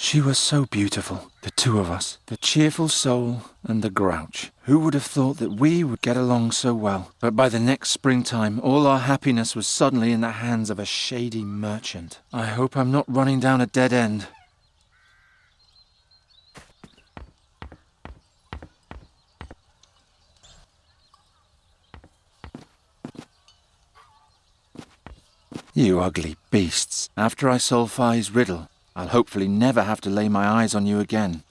She was so beautiful, the two of us, the cheerful soul and the grouch. Who would have thought that we would get along so well? But by the next springtime, all our happiness was suddenly in the hands of a shady merchant. I hope I'm not running down a dead end. You ugly beasts. After I solve Fai's riddle, I'll hopefully never have to lay my eyes on you again.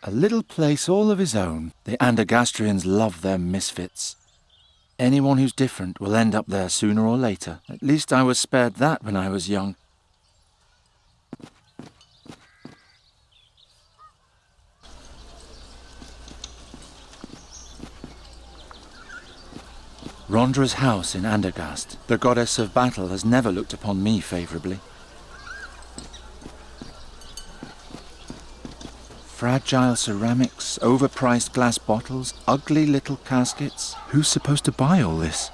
A little place all of his own. The Andergastrians love their misfits. Anyone who's different will end up there sooner or later. At least I was spared that when I was young. Rondra's house in Andergast. The goddess of battle has never looked upon me favourably. Fragile ceramics, overpriced glass bottles, ugly little caskets. Who's supposed to buy all this?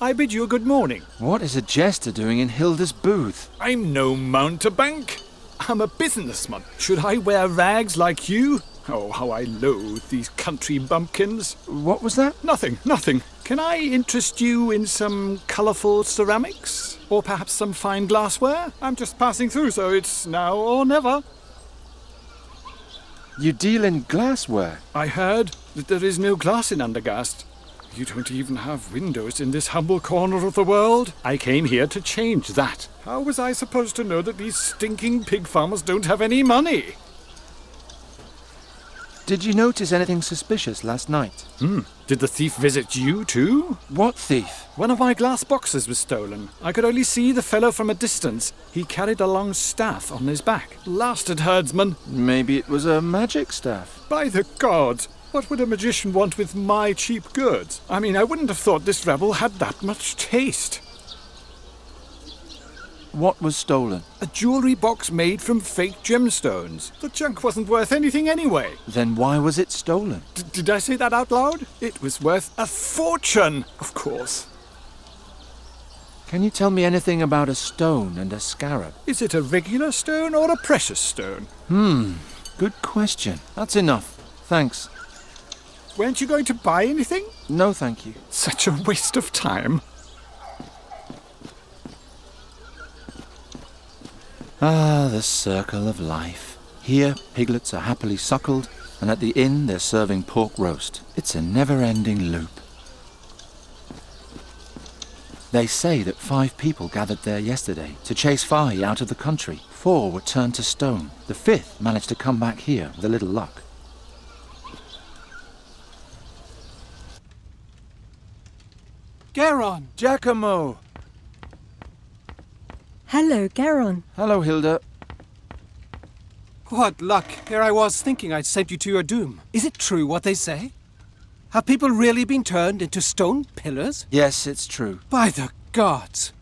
I bid you a good morning. What is a jester doing in Hilda's booth? I'm no mountebank. I'm a businessman. Should I wear rags like you? Oh, how I loathe these country bumpkins. What was that? Nothing. Can I interest you in some colourful ceramics? Or perhaps some fine glassware? I'm just passing through, so it's now or never. You deal in glassware? I heard that there is no glass in Andergast. You don't even have windows in this humble corner of the world. I came here to change that. How was I supposed to know that these stinking pig farmers don't have any money? Did you notice anything suspicious last night? Did the thief visit you too? What thief? One of my glass boxes was stolen. I could only see the fellow from a distance. He carried a long staff on his back. Blasted herdsman. Maybe it was a magic staff. By the gods! What would a magician want with my cheap goods? I mean, I wouldn't have thought this rebel had that much taste. What was stolen? A jewellery box made from fake gemstones. The junk wasn't worth anything anyway. Then why was it stolen? Did I say that out loud? It was worth a fortune, of course. Can you tell me anything about a stone and a scarab? Is it a regular stone or a precious stone? Good question. That's enough. Thanks. Weren't you going to buy anything? No, thank you. Such a waste of time. Ah, the circle of life. Here, piglets are happily suckled, and at the inn they're serving pork roast. It's a never-ending loop. They say that 5 people gathered there yesterday to chase Fai out of the country. 4 were turned to stone. The 5th managed to come back here with a little luck. Garon! Giacomo! Hello, Garon. Hello, Hilda. What luck. Here I was thinking I'd sent you to your doom. Is it true what they say? Have people really been turned into stone pillars? Yes, it's true. By the gods!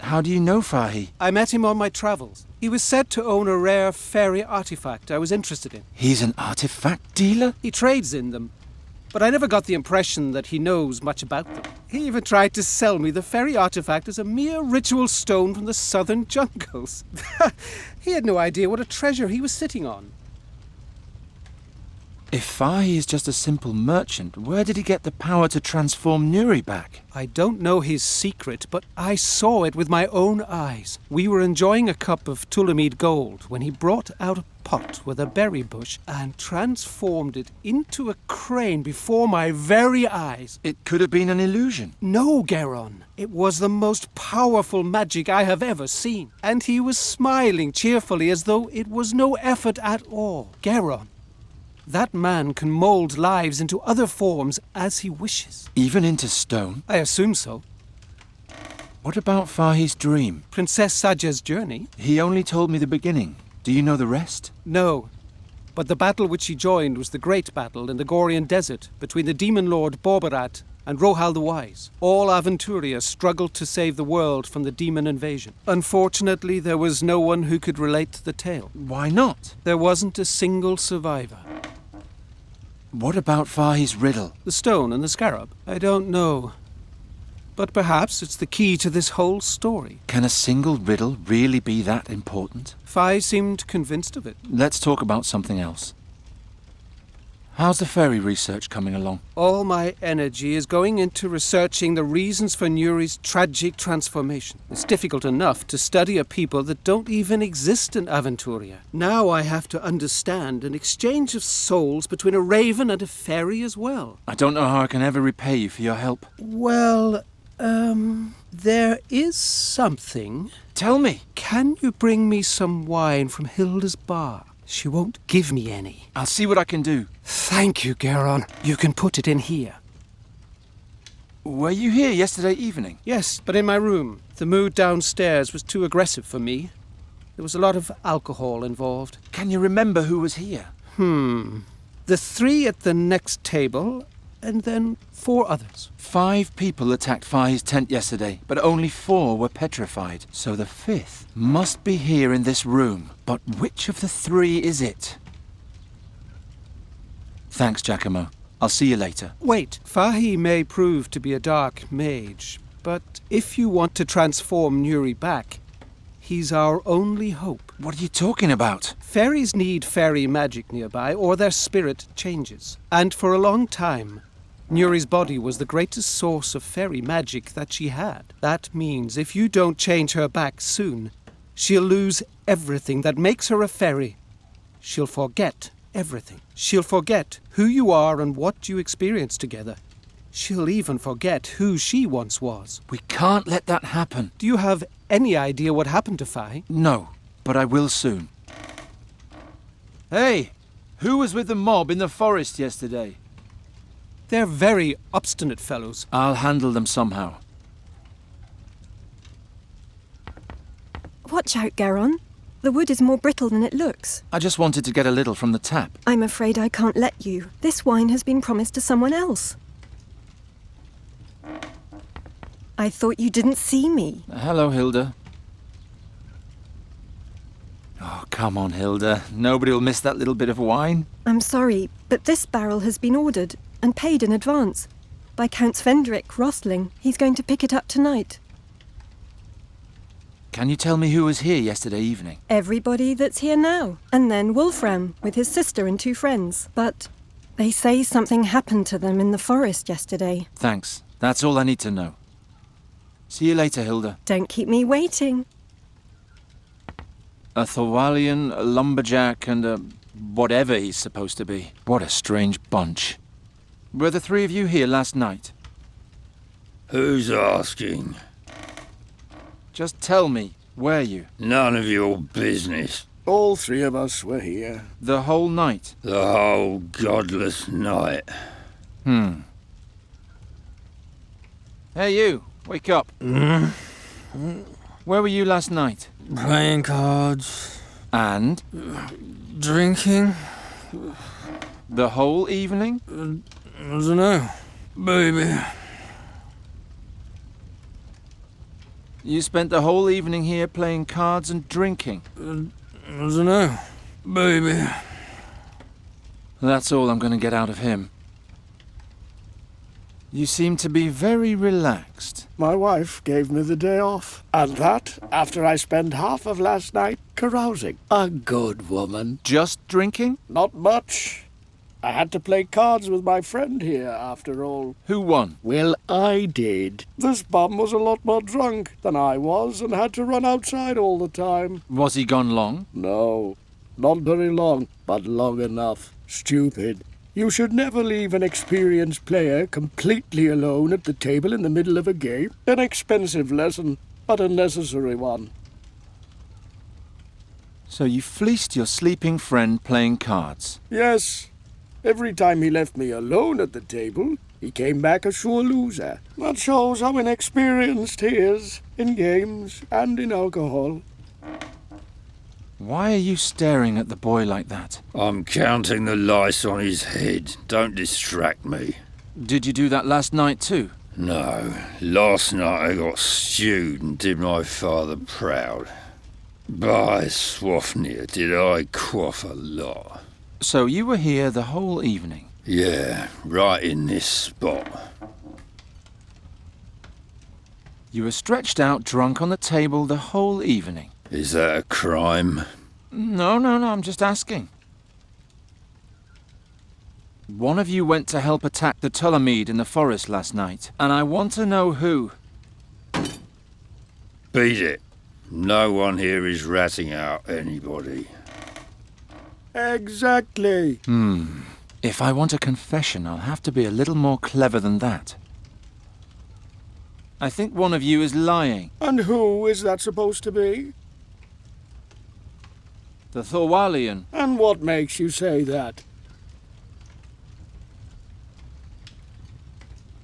How do you know Fai? I met him on my travels. He was said to own a rare fairy artifact I was interested in. He's an artifact dealer? He trades in them, but I never got the impression that he knows much about them. He even tried to sell me the fairy artifact as a mere ritual stone from the southern jungles. He had no idea what a treasure he was sitting on. If Fai is just a simple merchant, where did he get the power to transform Nuri back? I don't know his secret, but I saw it with my own eyes. We were enjoying a cup of Tulamid gold when he brought out a pot with a berry bush and transformed it into a crane before my very eyes. It could have been an illusion. No, Garon. It was the most powerful magic I have ever seen. And he was smiling cheerfully as though it was no effort at all. Garon, that man can mold lives into other forms as he wishes. Even into stone? I assume so. What about Fai's dream? Princess Saja's journey? He only told me the beginning. Do you know the rest? No. But the battle which he joined was the great battle in the Gorian desert between the demon lord Borbarat and Rohal the Wise. All Aventuria struggled to save the world from the demon invasion. Unfortunately, there was no one who could relate the tale. Why not? There wasn't a single survivor. What about Fai's riddle? The stone and the scarab? I don't know. But perhaps it's the key to this whole story. Can a single riddle really be that important? Fi seemed convinced of it. Let's talk about something else. How's the fairy research coming along? All my energy is going into researching the reasons for Nuri's tragic transformation. It's difficult enough to study a people that don't even exist in Aventuria. Now I have to understand an exchange of souls between a raven and a fairy as well. I don't know how I can ever repay you for your help. Well, there is something. Tell me. Can you bring me some wine from Hilda's bar? She won't give me any. I'll see what I can do. Thank you, Geron. You can put it in here. Were you here yesterday evening? Yes, but in my room. The mood downstairs was too aggressive for me. There was a lot of alcohol involved. Can you remember who was here? The 3 at the next table, and then 4 others. 5 people attacked Fi's tent yesterday, but only 4 were petrified. So the 5th must be here in this room. But which of the 3 is it? Thanks, Giacomo. I'll see you later. Wait, Fahi may prove to be a dark mage, but if you want to transform Nuri back, he's our only hope. What are you talking about? Fairies need fairy magic nearby, or their spirit changes. And for a long time, Nuri's body was the greatest source of fairy magic that she had. That means if you don't change her back soon, she'll lose everything that makes her a fairy. She'll forget everything. She'll forget who you are and what you experienced together. She'll even forget who she once was. We can't let that happen. Do you have any idea what happened to Fi? No, but I will soon. Hey, who was with the mob in the forest yesterday? They're very obstinate fellows. I'll handle them somehow. Watch out, Geron. The wood is more brittle than it looks. I just wanted to get a little from the tap. I'm afraid I can't let you. This wine has been promised to someone else. I thought you didn't see me. Hello, Hilda. Oh, come on, Hilda. Nobody will miss that little bit of wine. I'm sorry, but this barrel has been ordered and paid in advance by Count Svendrik Rostling. He's going to pick it up tonight. Can you tell me who was here yesterday evening? Everybody that's here now. And then Wolfram with his sister and 2 friends. But they say something happened to them in the forest yesterday. Thanks. That's all I need to know. See you later, Hilda. Don't keep me waiting. A Thorwalian, a lumberjack, and a whatever he's supposed to be. What a strange bunch. Were the 3 of you here last night? Who's asking? Just tell me, were you? None of your business. All 3 of us were here. The whole night? The whole godless night. Hey, you. Wake up. Where were you last night? Playing cards. And? Drinking. The whole evening? I don't know. Baby. You spent the whole evening here playing cards and drinking? I don't know. Baby. That's all I'm going to get out of him. You seem to be very relaxed. My wife gave me the day off. And that after I spent half of last night carousing. A good woman. Just drinking? Not much. I had to play cards with my friend here, after all. Who won? Well, I did. This bum was a lot more drunk than I was and had to run outside all the time. Was he gone long? No, not very long, but long enough. Stupid. You should never leave an experienced player completely alone at the table in the middle of a game. An expensive lesson, but a necessary one. So you fleeced your sleeping friend playing cards? Yes. Every time he left me alone at the table, he came back a sure loser. That shows how inexperienced he is in games and in alcohol. Why are you staring at the boy like that? I'm counting the lice on his head. Don't distract me. Did you do that last night too? No. Last night I got stewed and did my father proud. By Swafnir, did I quaff a lot. So you were here the whole evening? Yeah, right in this spot. You were stretched out drunk on the table the whole evening. Is that a crime? No, I'm just asking. One of you went to help attack the Ptolemid in the forest last night, and I want to know who. Beat it. No one here is ratting out anybody. Exactly. If I want a confession, I'll have to be a little more clever than that. I think one of you is lying. And who is that supposed to be? The Thorwalian. And what makes you say that?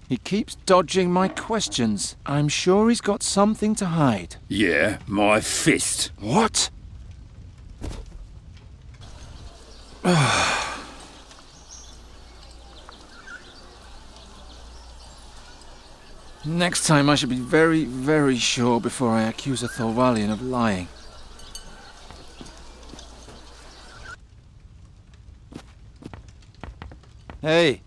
He keeps dodging my questions. I'm sure he's got something to hide. Yeah, my fist. What? Next time I should be very, very sure before I accuse a Thorwalian of lying. Hey.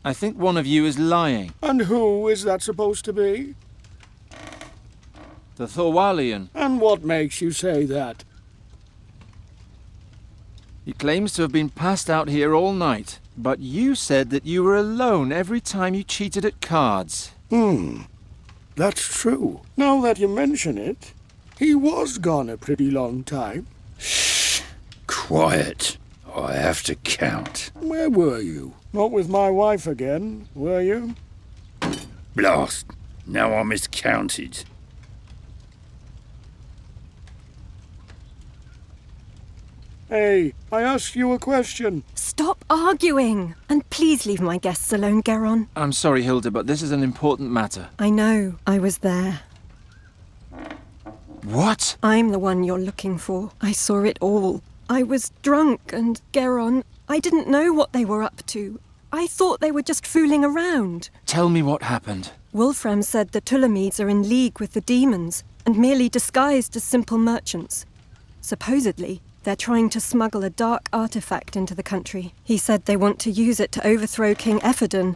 I think one of you is lying. And who is that supposed to be? The Thorwalian. And what makes you say that? He claims to have been passed out here all night, but you said that you were alone every time you cheated at cards. That's true. Now that you mention it, he was gone a pretty long time. Shh. Quiet. I have to count. Where were you? Not with my wife again, were you? Blast. Now I miscounted. Hey, I asked you a question. Stop arguing! And please leave my guests alone, Geron. I'm sorry, Hilda, but this is an important matter. I know. I was there. What? I'm the one you're looking for. I saw it all. I was drunk, and Geron, I didn't know what they were up to. I thought they were just fooling around. Tell me what happened. Wolfram said the Ptolemies are in league with the demons, and merely disguised as simple merchants. Supposedly, they're trying to smuggle a dark artifact into the country. He said they want to use it to overthrow King Ephodon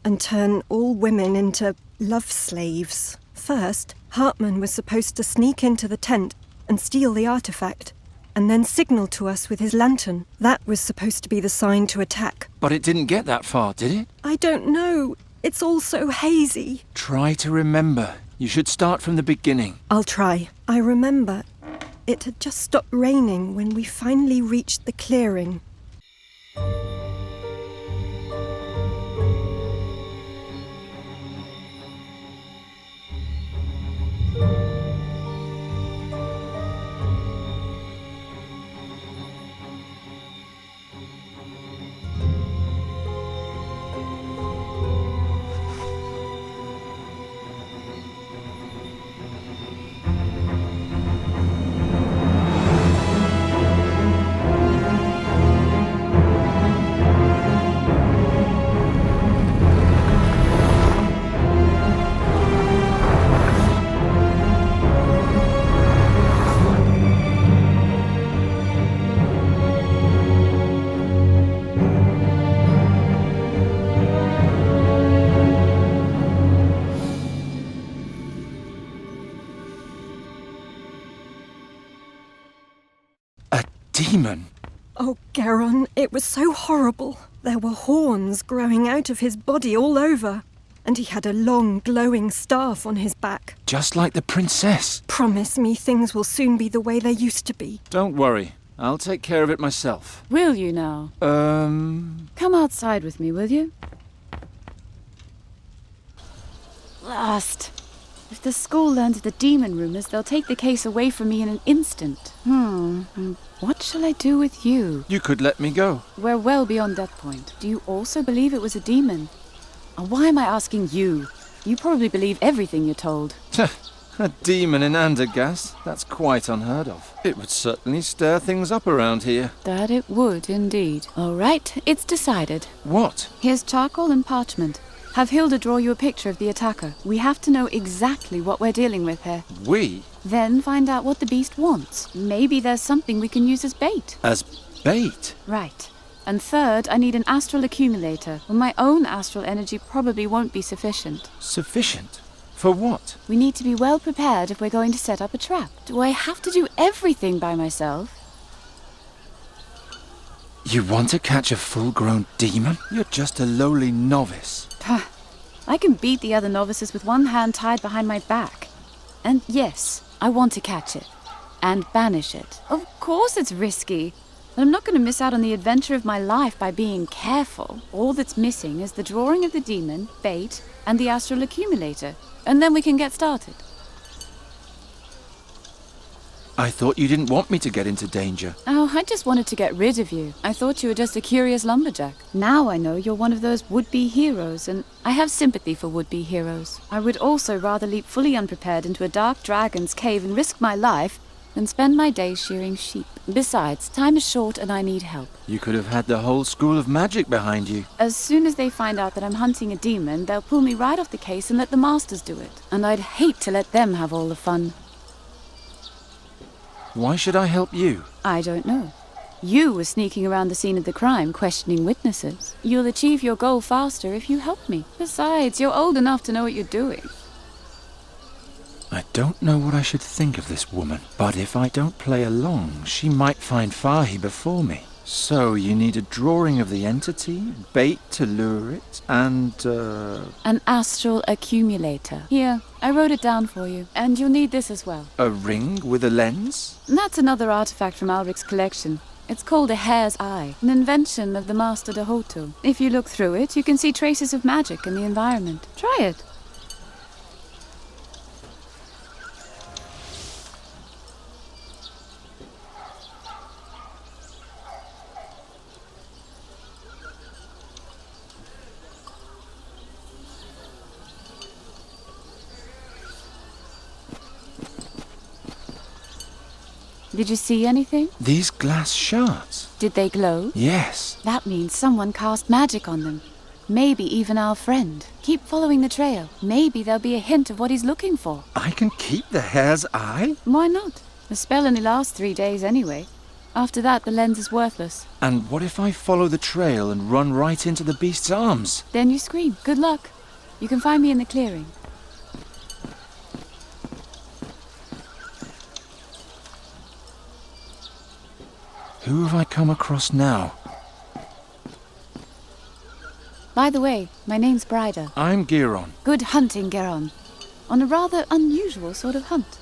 and turn all women into love slaves. First, Hartman was supposed to sneak into the tent and steal the artifact, and then signal to us with his lantern. That was supposed to be the sign to attack. But it didn't get that far, did it? I don't know. It's all so hazy. Try to remember. You should start from the beginning. I'll try. I remember it had just stopped raining when we finally reached the clearing. Demon? Oh, Geron, it was so horrible. There were horns growing out of his body all over, and he had a long, glowing staff on his back. Just like the princess. Promise me things will soon be the way they used to be. Don't worry. I'll take care of it myself. Will you now? Come outside with me, will you? Blast. If the school learns the demon rumors, they'll take the case away from me in an instant. What shall I do with you? You could let me go. We're well beyond that point. Do you also believe it was a demon? And why am I asking you? You probably believe everything you're told. A demon in Andergast? That's quite unheard of. It would certainly stir things up around here. That it would, indeed. All right, it's decided. What? Here's charcoal and parchment. Have Hilda draw you a picture of the attacker. We have to know exactly what we're dealing with here. We? Then find out what the beast wants. Maybe there's something we can use as bait. As bait? Right. And third, I need an astral accumulator. Well, my own astral energy probably won't be sufficient. Sufficient? For what? We need to be well prepared if we're going to set up a trap. Do I have to do everything by myself? You want to catch a full-grown demon? You're just a lowly novice. I can beat the other novices with one hand tied behind my back. And yes, I want to catch it. And banish it. Of course it's risky. But I'm not going to miss out on the adventure of my life by being careful. All that's missing is the drawing of the demon, bait, and the astral accumulator. And then we can get started. I thought you didn't want me to get into danger. Oh, I just wanted to get rid of you. I thought you were just a curious lumberjack. Now I know you're one of those would-be heroes, and I have sympathy for would-be heroes. I would also rather leap fully unprepared into a dark dragon's cave and risk my life than spend my days shearing sheep. Besides, time is short and I need help. You could have had the whole school of magic behind you. As soon as they find out that I'm hunting a demon, they'll pull me right off the case and let the masters do it. And I'd hate to let them have all the fun. Why should I help you? I don't know. You were sneaking around the scene of the crime, questioning witnesses. You'll achieve your goal faster if you help me. Besides, you're old enough to know what you're doing. I don't know what I should think of this woman, but if I don't play along, she might find Fahi before me. So you need a drawing of the entity, bait to lure it, and, An astral accumulator. Here, I wrote it down for you, and you'll need this as well. a ring with a lens? That's another artifact from Alric's collection. It's called a hare's eye, an invention of the Master Dahoto. If you look through it, you can see traces of magic in the environment. Try it. Did you see anything? These glass shards? Did they glow? Yes. That means someone cast magic on them. Maybe even our friend. Keep following the trail. Maybe there'll be a hint of what he's looking for. I can keep the hare's eye? Why not? The spell only lasts 3 days anyway. After that, the lens is worthless. And what if I follow the trail and run right into the beast's arms? Then you scream. Good luck. You can find me in the clearing. Who have I come across now? By the way, my name's Bryda. I'm Giron. Good hunting, Geron. On a rather unusual sort of hunt.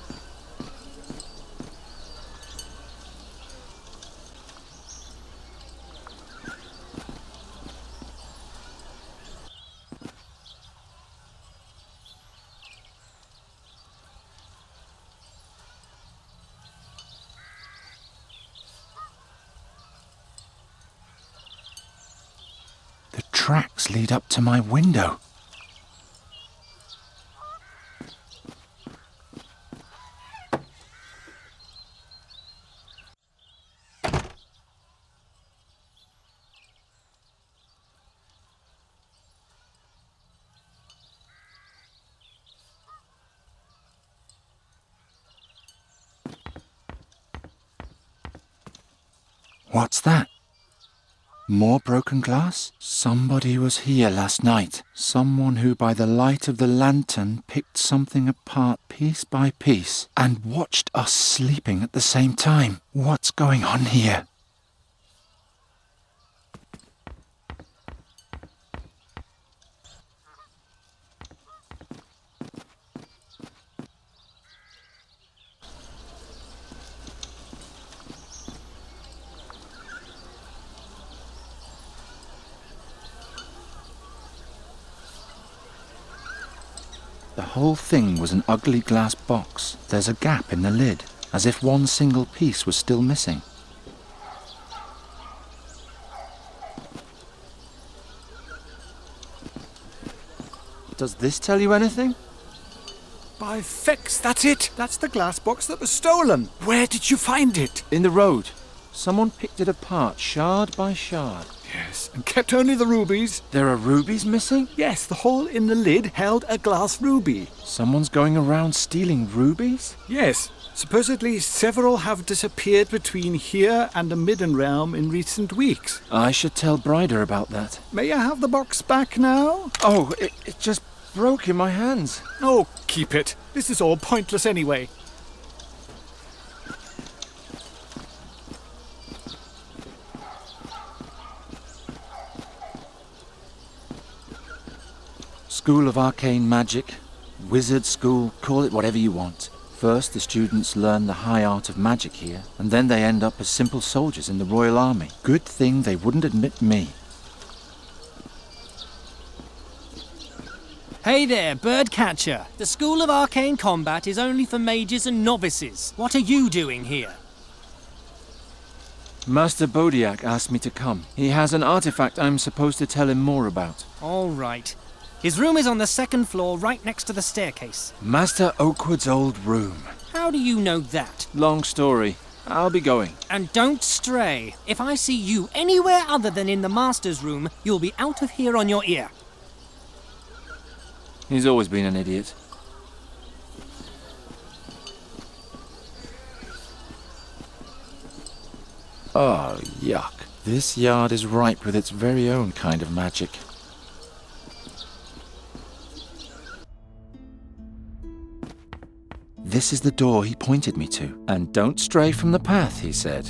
The tracks lead up to my window. What's that? More broken glass? Somebody was here last night. Someone who by the light of the lantern picked something apart piece by piece and watched us sleeping at the same time. What's going on here? The whole thing was an ugly glass box. There's a gap in the lid, as if one single piece was still missing. Does this tell you anything? By fex, that's it! That's the glass box that was stolen! Where did you find it? In the road. Someone picked it apart, shard by shard. Yes, and kept only the rubies. There are rubies missing? Yes, the hole in the lid held a glass ruby. Someone's going around stealing rubies? Yes, Supposedly, several have disappeared between here and the Midden Realm in recent weeks. I should tell Bryder about that. May I have the box back now? Oh, it just broke in my hands. Oh, keep it. This is all pointless anyway. School of Arcane Magic, Wizard School, call it whatever you want. First, the students learn the high art of magic here, and then they end up as simple soldiers in the Royal Army. Good thing they wouldn't admit me. Hey there, Birdcatcher. The School of Arcane Combat is only for mages and novices. What are you doing here? Master Bodiak asked me to come. He has an artifact I'm supposed to tell him more about. All right. His room is on the second floor, right next to the staircase. Master Oakwood's old room. How do you know that? Long story. I'll be going. And don't stray. If I see you anywhere other than in the Master's room, you'll be out of here on your ear. He's always been an idiot. Oh, yuck. This yard is ripe with its very own kind of magic. This is the door he pointed me to. And don't stray from the path, he said.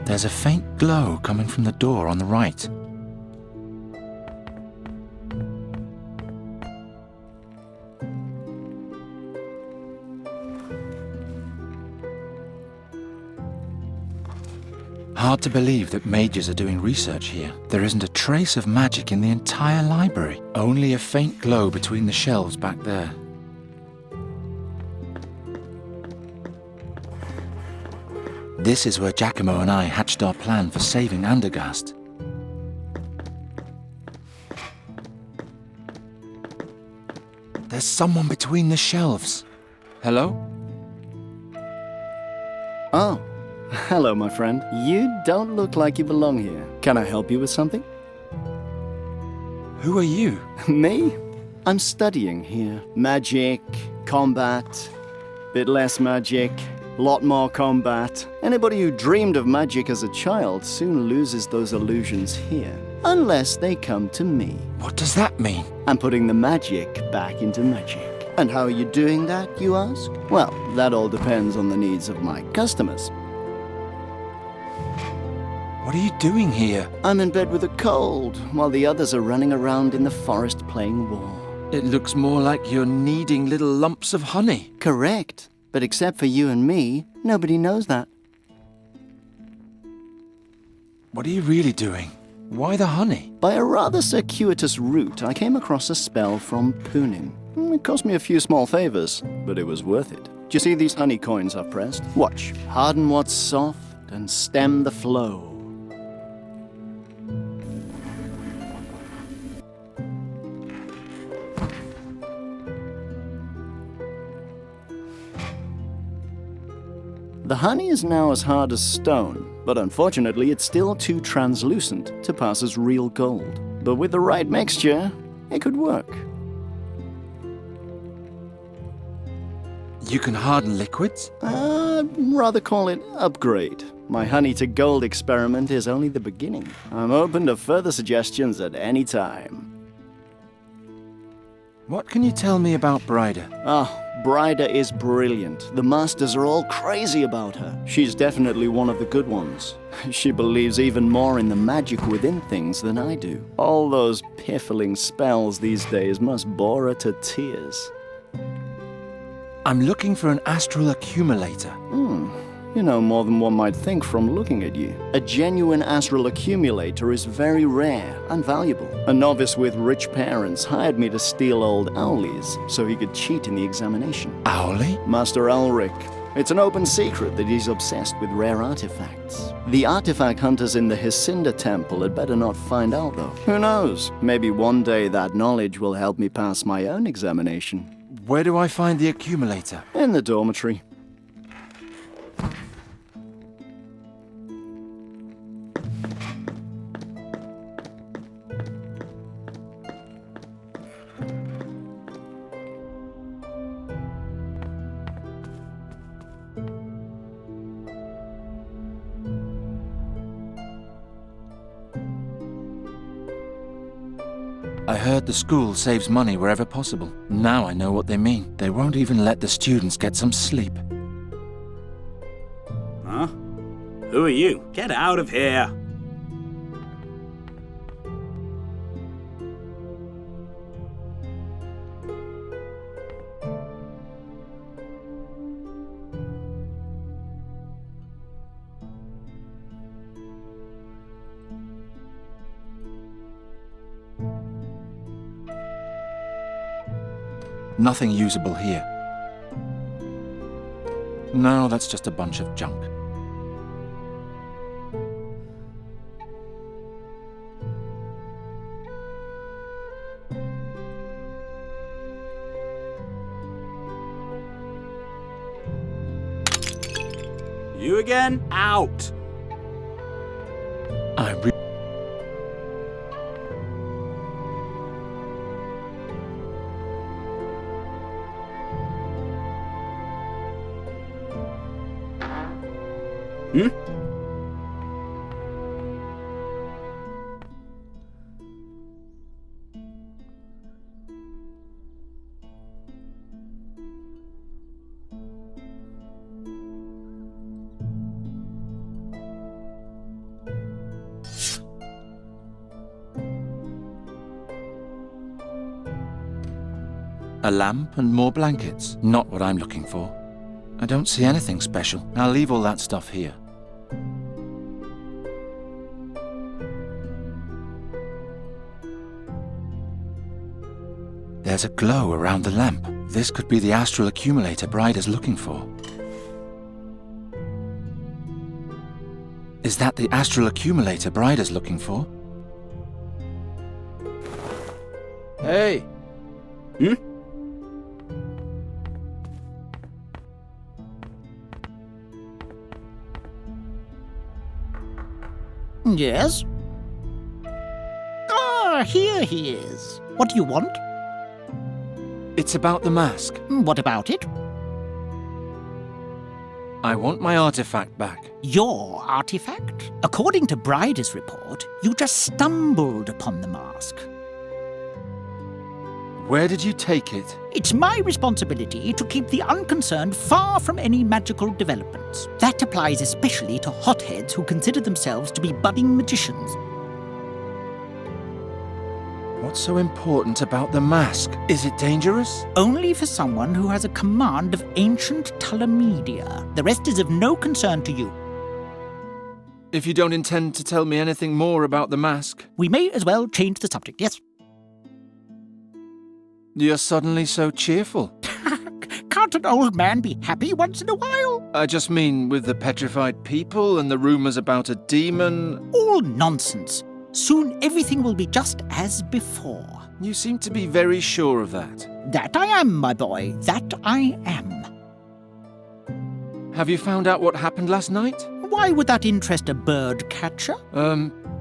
There's a faint glow coming from the door on the right. Hard to believe that mages are doing research here. There isn't a trace of magic in the entire library. Only a faint glow between the shelves back there. This is where Giacomo and I hatched our plan for saving Andergast. There's someone between the shelves. Hello? Oh, hello, my friend. You don't look like you belong here. Can I help you with something? Who are you? Me? I'm studying here. Magic, combat, bit less magic, lot more combat. Anybody who dreamed of magic as a child soon loses those illusions here. Unless they come to me. What does that mean? I'm putting the magic back into magic. And how are you doing that, you ask? Well, that all depends on the needs of my customers. What are you doing here? I'm in bed with a cold, while the others are running around in the forest playing war. It looks more like you're kneading little lumps of honey. Correct. But except for you and me, nobody knows that. What are you really doing? Why the honey? By a rather circuitous route, I came across a spell from Poonin. It cost me a few small favors, but it was worth it. Do you see these honey coins I've pressed? Watch. Harden what's soft and stem the flow. The honey is now as hard as stone, but unfortunately it's still too translucent to pass as real gold. But with the right mixture, it could work. You can harden liquids? Rather call it upgrade. My honey to gold experiment is only the beginning. I'm open to further suggestions at any time. What can you tell me about Bryder? Bryder is brilliant. The masters are all crazy about her. She's definitely one of the good ones. She believes even more in the magic within things than I do. All those piffling spells these days must bore her to tears. I'm looking for an astral accumulator. You know more than one might think from looking at you. A genuine astral accumulator is very rare and valuable. A novice with rich parents hired me to steal old Owley's so he could cheat in the examination. Owley? Master Elric. It's an open secret that he's obsessed with rare artifacts. The artifact hunters in the Hycinda Temple had better not find out, though. Who knows? Maybe one day that knowledge will help me pass my own examination. Where do I find the accumulator? In the dormitory. I heard the school saves money wherever possible. Now I know what they mean. They won't even let the students get some sleep. Huh? Who are you? Get out of here! Nothing usable here. No, that's just a bunch of junk. You again? Out! A lamp and more blankets. Not what I'm looking for. I don't see anything special. I'll leave all that stuff here. There's a glow around the lamp. This could be the astral accumulator Bride is looking for. Is that the astral accumulator Bride is looking for? Hey! Yes? Ah, here he is. What do you want? It's about the mask. What about it? I want my artifact back. Your artifact? According to Bryder's report, you just stumbled upon the mask. Where did you take it? It's my responsibility to keep the unconcerned far from any magical developments. That applies especially to hotheads who consider themselves to be budding magicians. What's so important about the mask? Is it dangerous? Only for someone who has a command of ancient Talamedia. The rest is of no concern to you. If you don't intend to tell me anything more about the mask... We may as well change the subject, yes? You're suddenly so cheerful. Can't an old man be happy once in a while? I just mean with the petrified people and the rumours about a demon... All nonsense. Soon everything will be just as before. You seem to be very sure of that. That I am, my boy. That I am. Have you found out what happened last night? Why would that interest a bird catcher?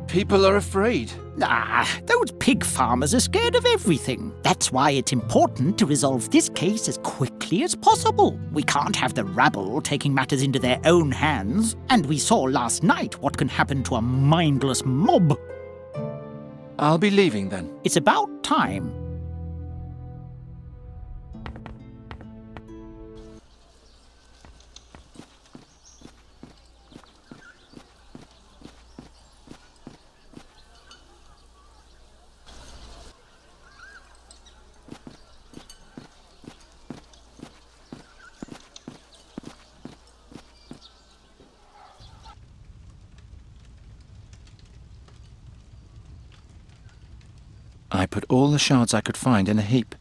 People are afraid. Those pig farmers are scared of everything. That's why it's important to resolve this case as quickly as possible. We can't have the rabble taking matters into their own hands. And we saw last night what can happen to a mindless mob. I'll be leaving then. It's about time. I put all the shards I could find in a heap.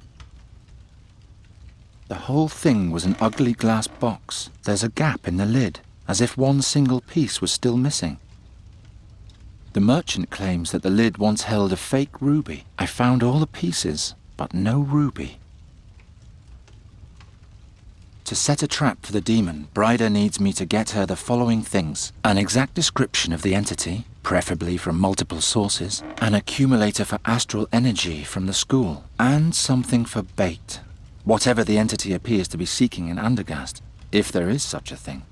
The whole thing was an ugly glass box. There's a gap in the lid, as if one single piece was still missing. The merchant claims that the lid once held a fake ruby. I found all the pieces, but no ruby. To set a trap for the demon, Bryder needs me to get her the following things: an exact description of the entity, preferably from multiple sources, an accumulator for astral energy from the school, and something for bait. Whatever the entity appears to be seeking in Undergast, if there is such a thing.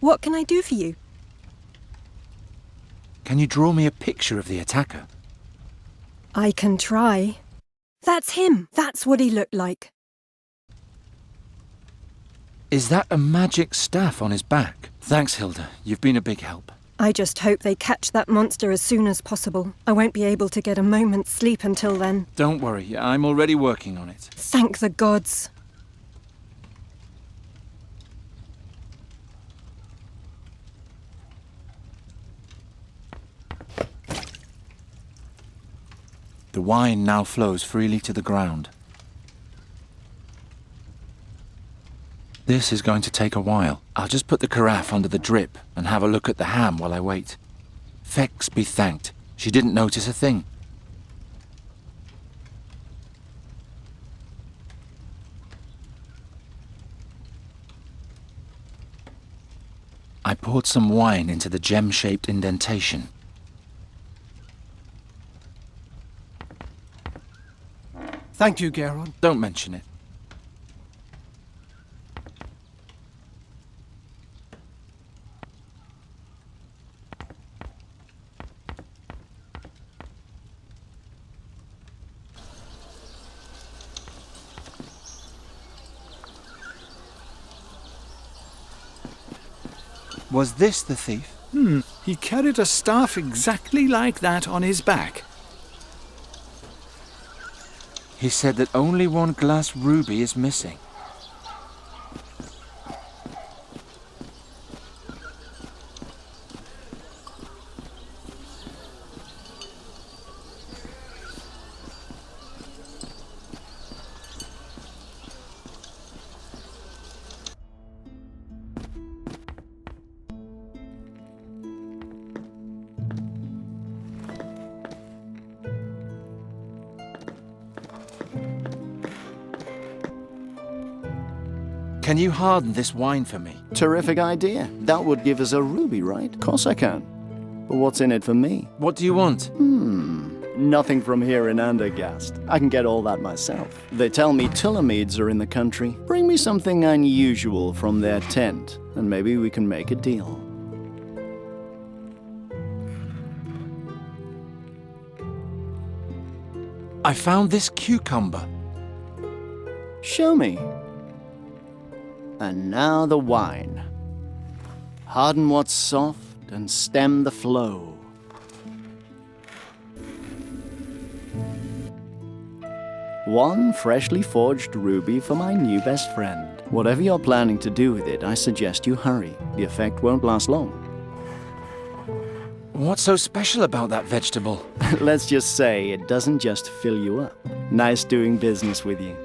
What can I do for you? Can you draw me a picture of the attacker? I can try. That's him. That's what he looked like. Is that a magic staff on his back? Thanks, Hilda. You've been a big help. I just hope they catch that monster as soon as possible. I won't be able to get a moment's sleep until then. Don't worry, I'm already working on it. Thank the gods. The wine now flows freely to the ground. This is going to take a while. I'll just put the carafe under the drip and have a look at the ham while I wait. Fex be thanked. She didn't notice a thing. I poured some wine into the gem-shaped indentation. Thank you, Geron. Don't mention it. Was this the thief? He carried a staff exactly like that on his back. He said that only one glass ruby is missing. Can you harden this wine for me? Terrific idea. That would give us a ruby, right? Of course I can. But what's in it for me? What do you want? Nothing from here in Andergast. I can get all that myself. They tell me Tulamides are in the country. Bring me something unusual from their tent, and maybe we can make a deal. I found this cucumber. Show me. And now the wine. Harden what's soft and stem the flow. One freshly forged ruby for my new best friend. Whatever you're planning to do with it, I suggest you hurry. The effect won't last long. What's so special about that vegetable? Let's just say it doesn't just fill you up. Nice doing business with you.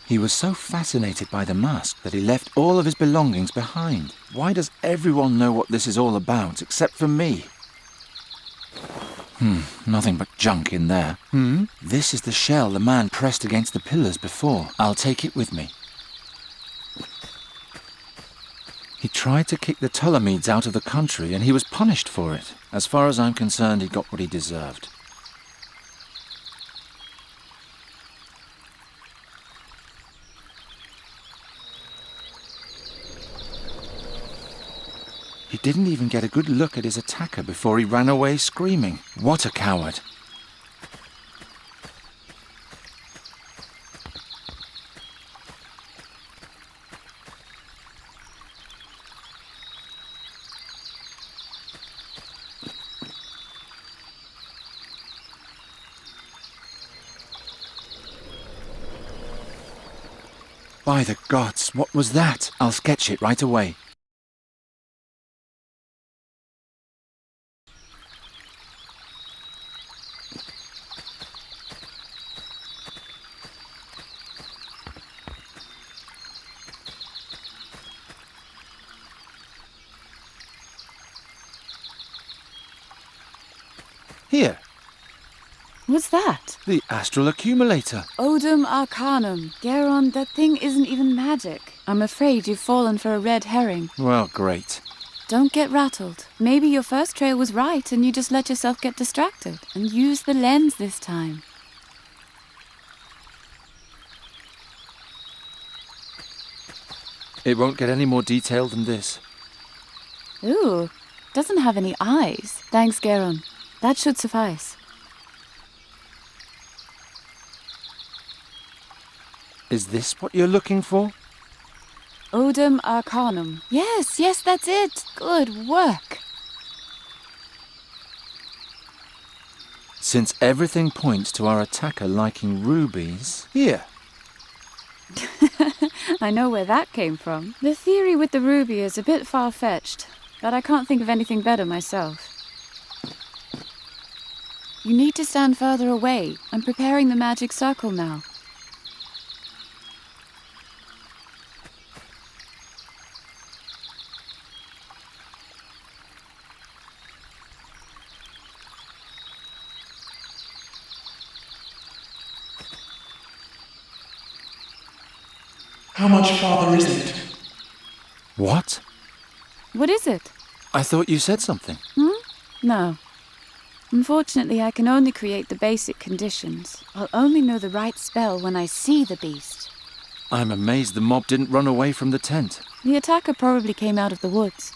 He was so fascinated by the mask that he left all of his belongings behind. Why does everyone know what this is all about, except for me? Nothing but junk in there. This is the shell the man pressed against the pillars before. I'll take it with me. He tried to kick the Tulamides out of the country, and he was punished for it. As far as I'm concerned, he got what he deserved. He didn't even get a good look at his attacker before he ran away screaming. What a coward. By the gods, what was that? I'll sketch it right away. Here, What's that? the astral accumulator. Odum Arcanum. Geron, that thing isn't even magic. I'm afraid you've fallen for a red herring. Well, great. Don't get rattled. Maybe your first trail was right and you just let yourself get distracted. And use the lens this time. It won't get any more detailed than this. Ooh, doesn't have any eyes. Thanks, Geron. That should suffice. Is this what you're looking for? Odum Arcanum. Yes, that's it. Good work. Since everything points to our attacker liking rubies, here. I know where that came from. The theory with the ruby is a bit far-fetched, but I can't think of anything better myself. You need to stand further away. I'm preparing the magic circle now. How much farther is it? What? What is it? I thought you said something. No. Unfortunately, I can only create the basic conditions. I'll only know the right spell when I see the beast. I'm amazed the mob didn't run away from the tent. The attacker probably came out of the woods.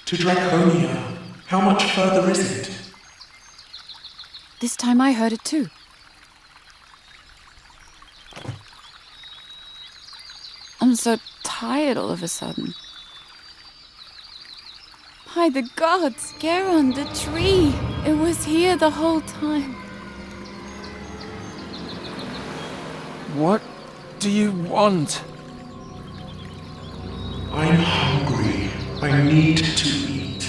To Draconia. How much further is it? This time I heard it too. I'm so tired all of a sudden. By the gods, Geron, the tree! It was here the whole time. What do you want? I'm hungry. I need to eat.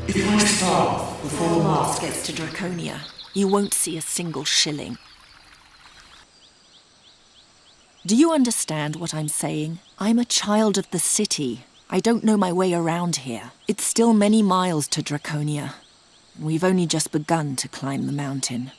If I starve before the Mars gets to Draconia, you won't see a single shilling. Do you understand what I'm saying? I'm a child of the city. I don't know my way around here. It's still many miles to Draconia. We've only just begun to climb the mountain.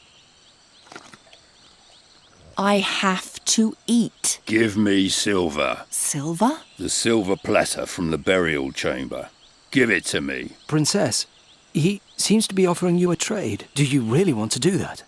I have to eat. Give me silver. Silver? The silver platter from the burial chamber. Give it to me. Princess, he seems to be offering you a trade. Do you really want to do that?